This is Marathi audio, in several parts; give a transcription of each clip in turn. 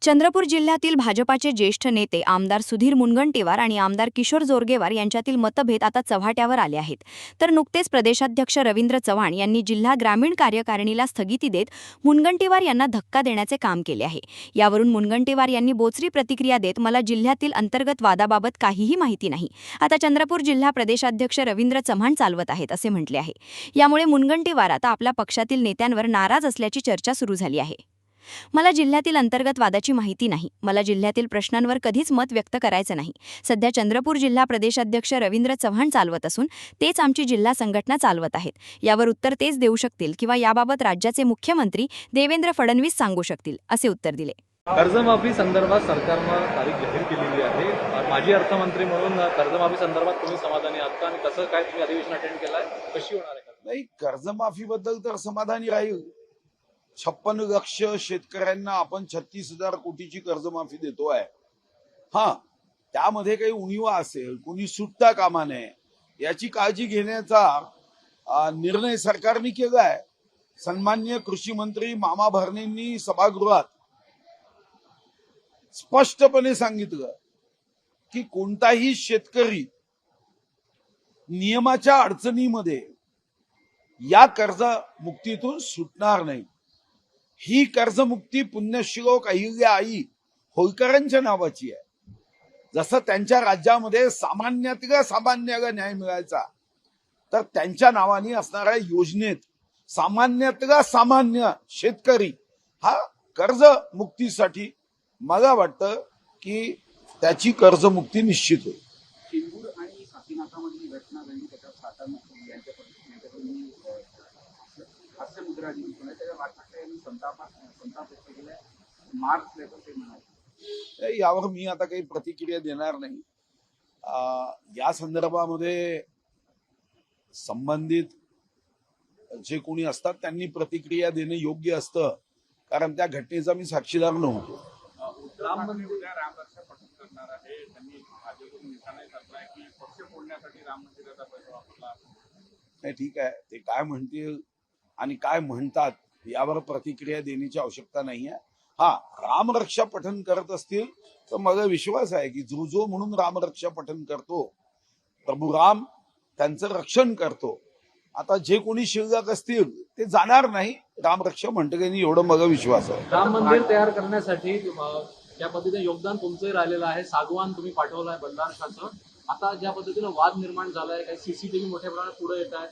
चंद्रपूर जिल्ह्यातील भाजपाचे ज्येष्ठ नेते आमदार सुधीर मुनगंटीवार आणि आमदार किशोर जोरगेवार यांच्यातील मतभेद आता चव्हाट्यावर आले आहेत। तर नुकतेच प्रदेशाध्यक्ष रवींद्र चव्हाण यांनी जिल्हा ग्रामीण कार्यकारिणीला स्थगिती देत मुनगंटीवार यांना धक्का देण्याचे काम केले आहे। यावरून मुनगंटीवार यांनी बोचरी प्रतिक्रिया देत मला जिल्ह्यातील अंतर्गत वादाबाबत काहीही माहिती नाही, आता चंद्रपूर जिल्हा प्रदेशाध्यक्ष रवींद्र चव्हाण चालवत आहेत असे म्हटले आहे। यामुळे मुनगंटीवार आता आपल्या पक्षातील नेत्यांवर नाराज असल्याची चर्चा सुरू झाली आहे। मला जिल्ह्यातील अंतर्गत वादाची माहिती नाही, मला जिल्ह्यातील प्रश्नांवर कधीच मत व्यक्त करायचं नाही। सध्या चंद्रपूर जिल्हा प्रदेशाध्यक्ष रवींद्र चव्हाण चालवत असून तेच आमची जिल्हा संघटना चालवत आहेत। यावर उत्तर तेच देऊ शकतील किंवा याबाबत राज्याचे मुख्यमंत्री देवेंद्र फडणवीस सांगू शकतील असे उत्तर दिले। कर्जमाफी संदर्भात सरकारने तारीख जाहीर केलेली आहे। माजी अर्थमंत्री म्हणून कर्जमाफी संदर्भात तुम्ही समाधानी आहात का आणि कसं काय तुम्ही अधिवेशन अटेंड केलाय, कशी होणार आहे? नाही, कर्जमाफीबद्दल तर समाधानी राहील। 56 लक्ष शेतकऱ्यांना आपण 36,000 कोटीची कर्जमाफी देतोय। हा, त्यामध्ये काही उणीवा असेल, कोणी सुटता कामा नये याची काळजी घेण्याचा निर्णय सरकारने केलाय। सन्माननीय कृषी मंत्री मामा भरणेंनी सभागृहात स्पष्टपणे सांगितलं की कोणताही शेतकरी नियमाच्या अडचणीमध्ये या कर्जमुक्तीतून सुटणार नाही। ही कर्जमुक्ती पुण्यश्लोक अहिल्याबाई होळकरांच्या नावाची आहे। जसं त्यांच्या राज्यामध्ये सामान्यातल्या सामान्याला न्याय मिळायचा, तर त्यांच्या नावाने असणाऱ्या योजनेत सामान्यातला सामान्य शेतकरी हा कर्जमुक्तीसाठी मला वाटतं की त्याची कर्जमुक्ती निश्चित होईल। चिंबूर आणि साकीनाथामधली घटना घडली, त्याच्यात सातारा यांच्याकडून हास्यमुद्रा दिली, त्याच्या राज ठाकरे यांनी संताप व्यक्त केला, मार्च लेटर ते म्हणाले। यावर मी आता काही प्रतिक्रिया देणार नाही। या संदर्भामध्ये संबंधित जे कोणी असतात त्यांनी प्रतिक्रिया देणे योग्य असतं, कारण त्या घटनेचा मी साक्षीदार नव्हतो। राम रक्षा पठण करणार आहे, त्यांनी भाजपकडून निशाणा टाकलाय की पक्ष फोडण्यासाठी राम मंदिराचा पैसा वापरला। नाही, ठीक आहे, ते काय म्हणतील आणि काय म्हणतात यावर प्रतिक्रिया देण्याची आवश्यकता नाहीये। हा, रामरक्षा पठण करत असतील तर मला विश्वास आहे की जो म्हणून रामरक्षा पठण करतो, प्रभू राम त्यांचं रक्षण करतो। आता जे कोणी शिल्लक असतील ते जाणार नाही रामरक्षा म्हणतं की एवढं मला विश्वास आहे। राम मंदिर तयार करण्यासाठी ज्या पद्धतीने योगदान तुमचंही राहिलेलं आहे, सागवान तुम्ही पाठवलाय बंधारशाचं, आता ज्या पद्धतीने वाद निर्माण झालाय, काही सीसीटीव्ही मोठ्या प्रमाणात पुढे येत आहे,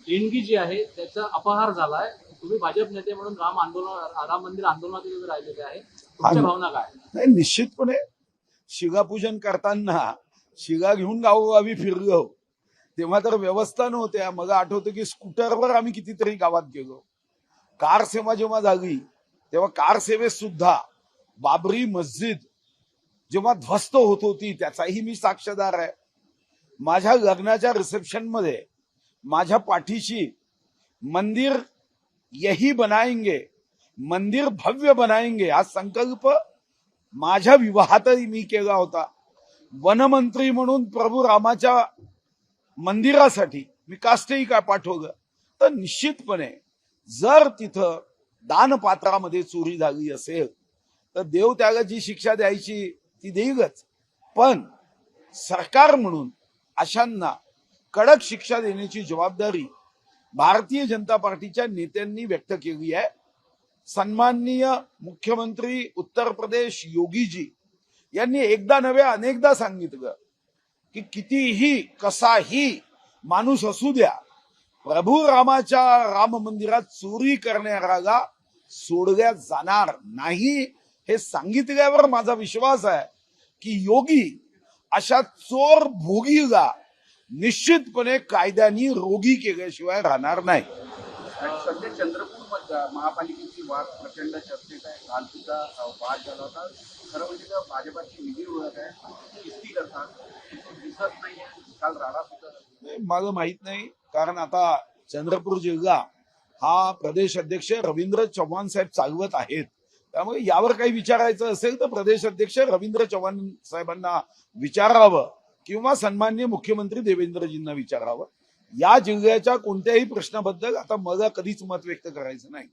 देणगी जी आहे त्याचा अपहार झालाय, तुम्ही भाजप नेते म्हणून राम मंदिर आंदोलनात उभे राहिलेले आहे, तुमच्या भावना काय? नाही, निश्चितपणे शिलापूजन करताना शिला घेऊन गावोगावी फिरलो तेव्हा तर व्यवस्था नव्हत्या। मला आठवतं की स्कूटरवर आम्ही कितीतरी गावात गेलो। कार सेवा जेव्हा झाली तेव्हा कार सेवेत सुद्धा बाबरी मस्जिद जेव्हा ध्वस्त होत होती त्याचाही मी साक्षीदार आहे। माझ्या लग्नाच्या रिसेप्शन मध्ये माझ्या पाठीशी मंदिर यही बनाएंगे, मंदिर भव्य बनाएंगे हा संकल्प माझ्या विवाहातही मी केला होता। वनमंत्री म्हणून प्रभू रामाच्या मंदिरासाठी मी काष्टही काय पाठवलं, तर निश्चितपणे जर तिथं दानपात्रामध्ये चोरी झाली असेल तर देव त्याला जी शिक्षा द्यायची ती देईलच, पण सरकार म्हणून अशांना कडक शिक्षा देण्याची जबाबदारी भारतीय जनता पार्टीच्या नेत्यांनी व्यक्त केली आहे। सन्माननीय मुख्यमंत्री उत्तर प्रदेश योगीजी यांनी एकदा नव्हे अनेकदा सांगितलं की कितीही कसाही माणूस असू द्या, प्रभू रामाच्या राम मंदिरात चोरी करणाऱ्याला सोडल्या जाणार नाही। हे सांगितल्यावर माझा विश्वास आहे की योगी अशा चोर भोगीला निश्चितपणे कायद्याने रोगी केल्याशिवाय राहणार नाही। सध्या चंद्रपूर महापालिकेची वाद प्रचंड चर्चेत आहे। काल सुद्धा वाद झाला होता। खरं म्हणजे तर भाजपाची निधी ओळख आहे, किस्ती करतात, दिसत नाही। काल राडा सुद्धा मला माहित नाही, कारण आता चंद्रपूर जिल्हा हा प्रदेश अध्यक्ष रवींद्र चव्हाण साहेब चालवत आहेत, त्यामुळे यावर काही विचारायचं असेल तर प्रदेश अध्यक्ष रवींद्र चव्हाण साहेबांना विचारावं किंवा सन्माननीय मुख्यमंत्री देवेंद्रजींना विचारावं। या जिल्ह्याच्या कोणत्याही प्रश्नाबद्दल आता मला कधीच मत व्यक्त करायचं नाही।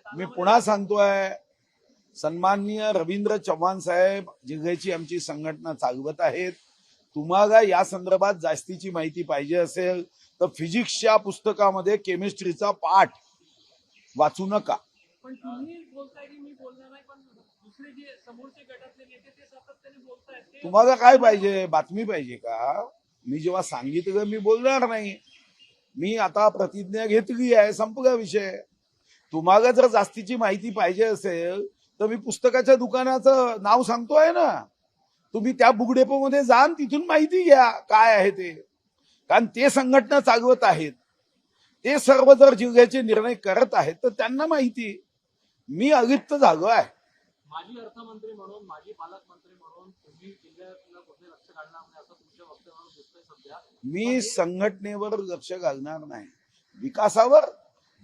मी पुन्हा सांगतोय, सन्माननीय रवींद्र चव्हाण साहेब जिल्ह्याची आमची संघटना चालवत आहेत. तुम्हाला या संदर्भात जास्तीची माहिती पाहिजे असेल तर फिजिक्सच्या पुस्तकामध्ये केमिस्ट्रीचा पाठ वाचू नका. पण तुम्ही बोलताय की मी बोलणार नाही, पण दुसरे जे समोरचे गटातले नेते ते सातत्याने बोलतायत. तुम्हाला काय पाहिजे? बातमी पाहिजे का? मी जेव्हा सांगितलं मी बोलणार नाही. मी आता प्रतिज्ञा घेतली आहे, संपला विषय. तुम्हाला जर जास्तीची माहिती पाहिजे असेल तर मी पुस्तकाच्या दुकानाचं नाव सांगतोय ना, तुम्ही त्या बुक डेपोमध्ये जा, तिथून माहिती घ्या काय आहे ते. कारण ते संघटना चालवत आहेत, ते सर्व जर जिल्ह्याचे निर्णय करत आहेत तर त्यांना माहिती. मी अलिप्त झालो आहे. माजी अर्थमंत्री म्हणून, माजी पालकमंत्री म्हणून तुम्ही जिल्ह्यातलं कुठे लक्ष घालणार नाही असं तुमच्या वक्तव्यावर दिसतंय सध्या. मी संघटनेवर लक्ष घालणार नाही. विकासावर,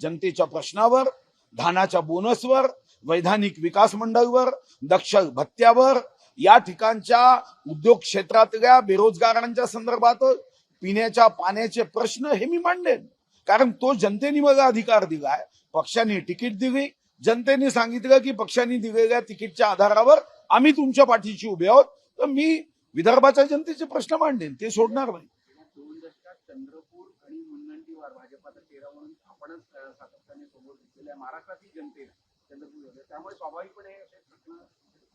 जनतेच्या प्रश्नावर, धानाच्या बोनसवर, वैधानिक विकास मंडळवर, दक्ष भत्त्यावर, या ठिकाणच्या उद्योग क्षेत्रातल्या बेरोजगारांच्या संदर्भात पिण्याच्या पाण्याचे प्रश्न हे मी मांडेन. कारण तो जनतेने मला अधिकार दिलाय. पक्षाने तिकीट दिली, जनतेने सांगितलं की पक्षाने दिलेल्या तिकीटच्या आधारावर आम्ही तुमच्या पाठीशी उभे आहोत, तर मी विदर्भाच्या जनतेचे प्रश्न मांडेन, ते सोडणार नाही. 2 दशकात चंद्रपूर आणि मुनगंटीवार भाजपाचा चेहरा म्हणून आपणच सातत्याने समोर दिसलेल्या महाराष्ट्रातील जनतेला चंद्रपूर, त्यामुळे स्वाभाविकपणे असे प्रश्न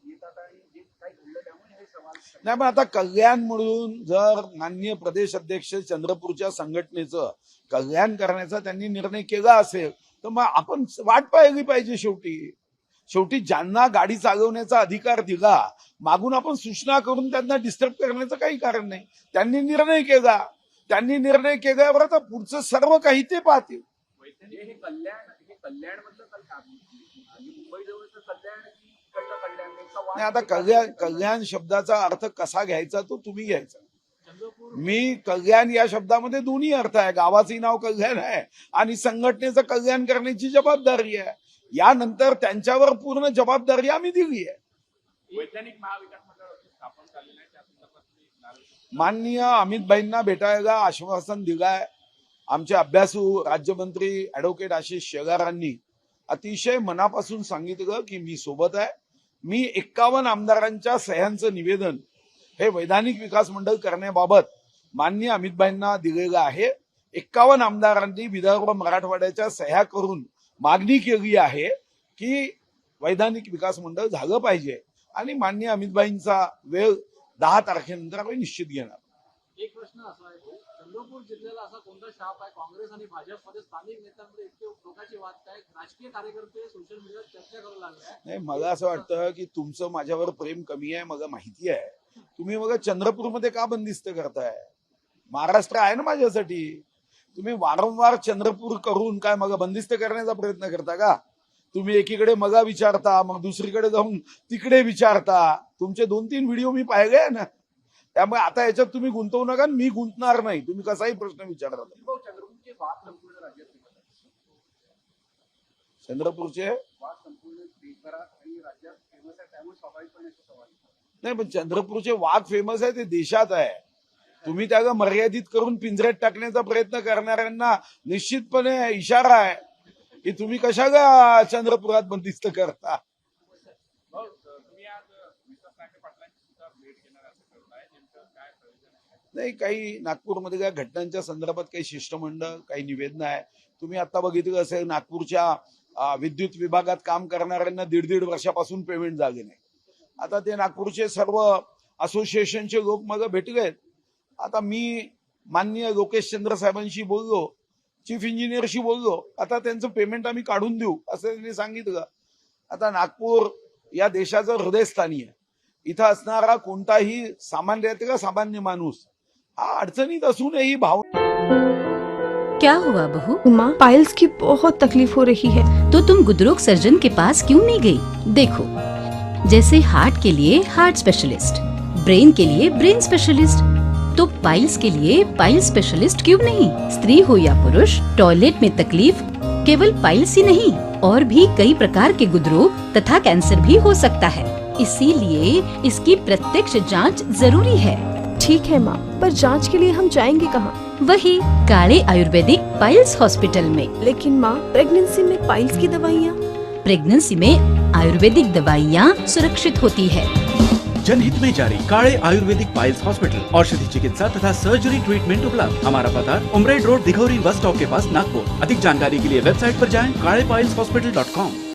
येतात आणि जे काही घडलं त्यामुळे हे सवाल. नाही, पण आता कल्याण म्हणून जर माननीय प्रदेश अध्यक्ष चंद्रपूरच्या संघटनेचं कल्याण करण्याचा त्यांनी निर्णय केला असेल तर मग आपण वाट पाहिली पाहिजे. शेवटी ज्यांना गाडी चालवण्याचा अधिकार दिला, मागून आपण सूचना करून त्यांना डिस्टर्ब करण्याचं काही कारण नाही. त्यांनी निर्णय केल्यावर आता पुढचं सर्व काही ते पाहतील. हे कल्याण मधलं मुंबई जवळचं कल्याण की इकडलं कल्याण नेमका वाद? नाही, आता कल्याण शब्दाचा अर्थ कसा घ्यायचा तो तुम्ही घ्यायचा. मी कल्याण या शब्दामध्ये दोन्ही अर्थ आहे. गावाचंही नाव कल्याण आहे आणि संघटनेचं कल्याण करण्याची जबाबदारी आहे. यानंतर त्यांच्यावर पूर्ण जबाबदारी आम्ही दिली आहे. वैज्ञानिक महाविकास मंडळ स्थापन झालेलं आहे, त्या संदर्भात माननीय अमितभाईंना भेटायला आश्वासन दिलंय. आमचे अभ्यासू राज्यमंत्री ऍडव्होकेट आशिष शेलारांनी अतिशय मनापासून सांगितलं की मी सोबत आहे. मी 51 आमदारांच्या सह्यांचं निवेदन हे वैधानिक विकास मंडळ करण्याबाबत माननीय अमितभाईंना दिलेलं आहे. 51 आमदारांनी विदर्भ मराठवाड्याच्या सह्या करून मागणी केली आहे की वैधानिक विकास मंडळ झालं पाहिजे आणि माननीय अमितभाईंचा वेळ 10 तारखेनंतर आम्ही निश्चित घेणार. एक प्रश्न असा आहे, चंद्रपूर जिल्ह्याला असा कोणता शाप आहे काँग्रेस आणि भाजपमध्ये स्थानिक नेत्यांमध्ये इतके टोकाची वाद काय, राजकीय कार्यकर्ते सोशल मीडियावर चर्चा करू लागले? नाही, मला असं वाटतं की तुमचं माझ्यावर प्रेम कमी आहे, मला माहिती आहे. तुम्ही मग चंद्रपूरमध्ये का बंदिस्त करताय? महाराष्ट्र आहे ना माझ्यासाठी. तुम्ही वारंवार चंद्रपूर करून काय मग बंदिस्त करण्याचा प्रयत्न करता का? तुम्ही एकीकडे मगा विचारता, मग दुसरीकडे जाऊन तिकडे विचारता. तुमचे 2-3 व्हिडिओ मी पाहिले ना, त्यामुळे आता याच्यात तुम्ही गुंतवू नका. मी गुंतणार नाही, तुम्ही कसाही प्रश्न विचारा. चंद्रपूरचे वाद संपूर्ण राज्यात फेमस आहे. चंद्रपूरचे वाद संपूर्ण देशभरात आणि राज्यात फेमस आहे, त्यामुळे स्वाभाविकपणे सवाल. नाही, पण चंद्रपूरचे वाघ फेमस आहे ते देशात आहे. तुम्ही त्याला मर्यादित करून पिंजऱ्यात टाकण्याचा प्रयत्न करणाऱ्यांना निश्चितपणे इशारा आहे की तुम्ही कशाला चंद्रपुरात बंदिस्त करता. नाही, काही नागपूरमध्ये घटनांच्या संदर्भात काही शिष्टमंडळ, काही निवेदन आहे. तुम्ही आता बघितलं असेल नागपूरच्या विद्युत विभागात काम करणाऱ्यांना 1.5 वर्षापासून पेमेंट झाले नाही. आता ते नागपूरचे सर्व असोसिएशनचे लोक मग भेटलेत. आता मी माननीय लोकेश चंद्र साहेबांशी बोललो, चीफ इंजिनियरशी बोललो. आता त्यांचं पेमेंट आम्ही काढून देऊ असं त्यांनी सांगितलं. आता नागपूर या देशाचं हृदयस्थानी आहे. इथं असणारा कोणताही सामान्य माणूस हा अडचणीत असूनही भाव. क्या हुआ बहू? माँ, पाइल्स की बहुत तकलीफ हो रही है। तो तुम गुदरोग सर्जन के पास क्यों नहीं गई? देखो, जैसे हार्ट के लिए हार्ट स्पेशलिस्ट, ब्रेन के लिए ब्रेन स्पेशलिस्ट, तो पाइल्स के लिए पाइल स्पेशलिस्ट क्यों नहीं? स्त्री हो या पुरुष, टॉयलेट में तकलीफ केवल पाइल्स ही नहीं, और भी कई प्रकार के गुदरोग तथा कैंसर भी हो सकता है। इसीलिए इसकी प्रत्यक्ष जांच जरूरी है। ठीक है माँ, पर जांच के लिए हम जाएंगे कहाँ? वही काले आयुर्वेदिक पाइल्स हॉस्पिटल में। लेकिन माँ, प्रेगनेंसी में पाइल्स की दवाइयाँ? प्रेगनेंसी में आयुर्वेदिक दवाइयाँ सुरक्षित होती है। जनहित में जारी काड़े आयुर्वेदिक पाइल्स हॉस्पिटल, औषधि चिकित्सा तथा सर्जरी ट्रीटमेंट उपलब्ध। हमारा पता उमरेड रोड, दिघौरी बस स्टॉप के पास, नागपुर। अधिक जानकारी के लिए वेबसाइट पर जाएं kadepailshhospital.com।